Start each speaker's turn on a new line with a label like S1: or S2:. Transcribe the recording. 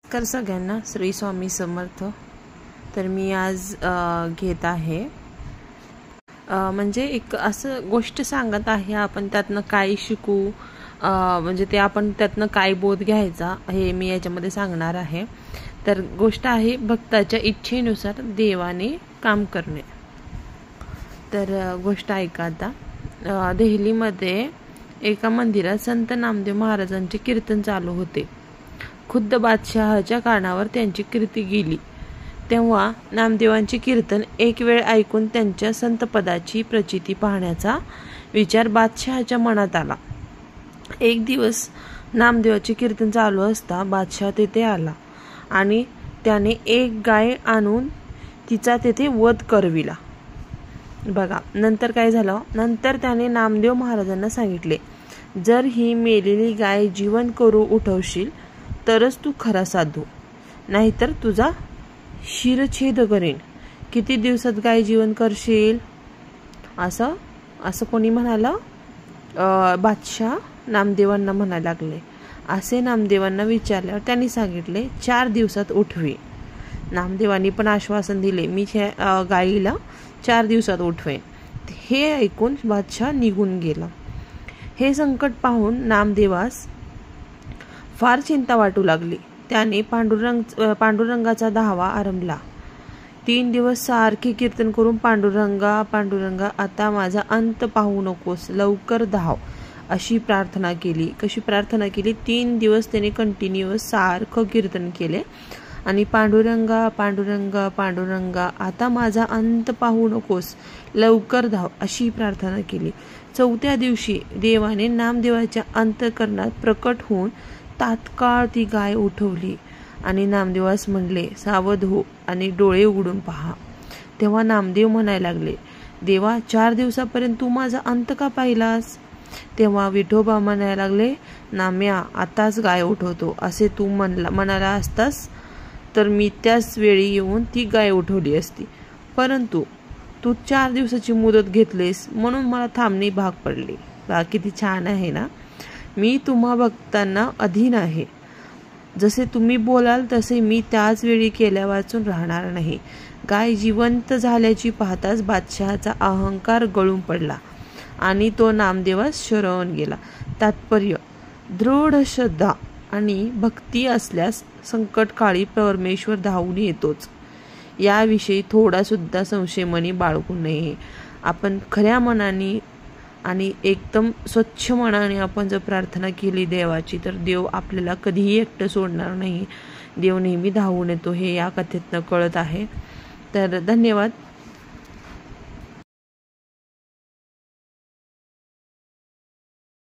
S1: नमस्कार सगळ्यांना, श्री स्वामी समर्थ। तर मी आज घेत आहे म्हणजे एक असं गोष्ट सांगत आहे, आपण त्यातनं काय शिकू, म्हणजे ते आपण त्यातनं काय बोध घ्यायचा हे मी याच्यामध्ये सांगणार आहे। तर गोष्ट आहे भक्ताच्या इच्छेनुसार देवाने काम करणे। तर गोष्ट ऐका आता। दिल्लीमध्ये एका मंदिरात संत नामदेव महाराजांचे कीर्तन चालू होते। खुद्द बादशहाच्या कानावर त्यांची कीर्ती गेली। तेव्हा नामदेवांचे कीर्तन एक वेळ ऐकून त्यांच्या संतपदाची प्रचिती पाहण्याचा विचार बादशहाच्या मनात आला। एक दिवस नामदेवाचे कीर्तन चालू असता बादशहा तेथे आला आणि त्याने एक गाय आणून तिचा तेथे वध करविला। बघा नंतर काय झालं, नंतर त्याने नामदेव महाराजांना सांगितले, जर ही मेलेली गाय जिवंत करू उठवशील तरच तू खरा साधू, नाहीतर तुझा शिरच्छेद करेन। किती दिवसात गाय जिवंत करशील? असं कोणी म्हणालं? बादशाह नामदेवांना म्हणायला लागले। असे नामदेवांना विचारल्यावर त्यांनी सांगितले 4 दिवसात उठवी। नामदेवांनी पण आश्वासन दिले, मी गायीला 4 दिवसात उठवेन। हे ऐकून बादशाह निघून गेला। हे संकट पाहून नामदेवास फार चिंता वाटू लागली। त्याने पांडुरंगाचा धावा आरंभला। 3 दिवस सारखे कीर्तन करून पांडुरंगा पांडुरंगा आता माझा अंत पाहू नकोस, लवकर धाव अशी प्रार्थना केली। कशी प्रार्थना केली? 3 दिवस त्याने कंटिन्युअस सारखं कीर्तन केले आणि पांडुरंगा पांडुरंगा पांडुरंगा आता माझा अंत पाहू नकोस, लवकर धाव अशी प्रार्थना केली। 4थ्या दिवशी देवाने नामदेवाच्या अंतःकरणात प्रकट होऊन तात्काळ ती गाय उठवली आणि नामदेवास म्हणले, सावध हो आणि डोळे उघडून पहा। तेव्हा नामदेव म्हणायला लागले, देवा 4 दिवसापर्यंत तू माझा अंत का पाहिलास? तेव्हा विठोबा म्हणायला लागले, नाम्या आताच गाय उठवतो असे तू म्हणाला असतास तर मी त्याच वेळी येऊन ती गाय उठवली असती, परंतु तू 4 दिवसाची मुदत घेतलीस म्हणून मला थांबणे भाग पडले। किती छान आहे ना। मी तुम्हा भक्तांना अधीन आहे, जसे तुम्ही बोलाल तसे मी त्याच वेळी केल्या वाचून राहणार नाही। गाय जिवंत झाल्याची पाहताच बादशहाचा अहंकार गळून पडला आणि तो नामदेवास शरण गेला। तात्पर्य, दृढ श्रद्धा आणि भक्ती असल्यास संकटकाळी परमेश्वर धावून येतोच। याविषयी थोडा सुद्धा संशय मनी बाळगू नये। आपण खऱ्या मनाने आणि एकदम स्वच्छ मनाने आपण जर प्रार्थना केली देवाची, तर देव आपल्याला कधीही एकटं सोडणार नाही। देव नेहमी धावून येतो, हे या कथेतनं कळत आहे। तर धन्यवाद।